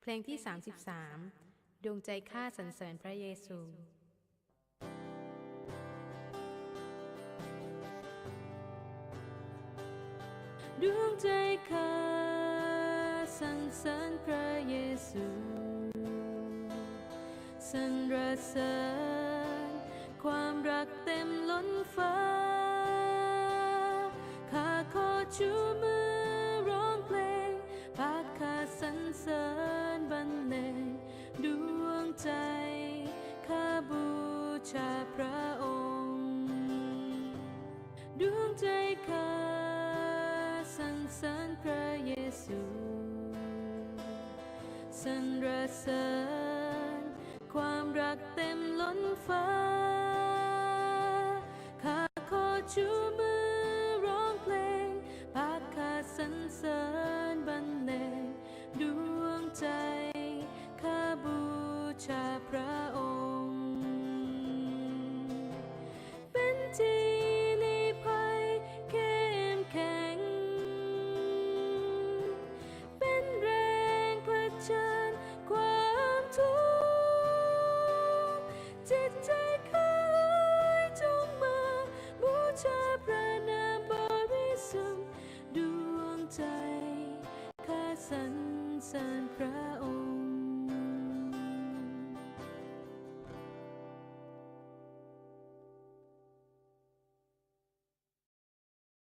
เพลงที่33ดวงใจข้าสรรเสริญพระเยซูดวงใจข้าสรรเสริญพระเยซูสรรเสริญความรักเต็มล้นฟ้าข้าขอชูมือร้องเพลงพาข้าสรรเสริญบรรเลงดวงใจข้าบูชาพระองค์ดวงใจข้าสรรเสริญพระเยซูสรรเสริญความรักเต็มล้นฟ้าข้าขอชูมือร้องเพลงพาข้าสรรเสริญบรรเลงดวงใจข้าบูชาพระองค์เป็นที่ลี้ภัยเข้มแข็งเป็นแรงเผชิญความทุกข์จิตใจข้าจงมาบูชาพระนามบริสุทธิ์ดวงใจข้าสรรเสริญพระองค์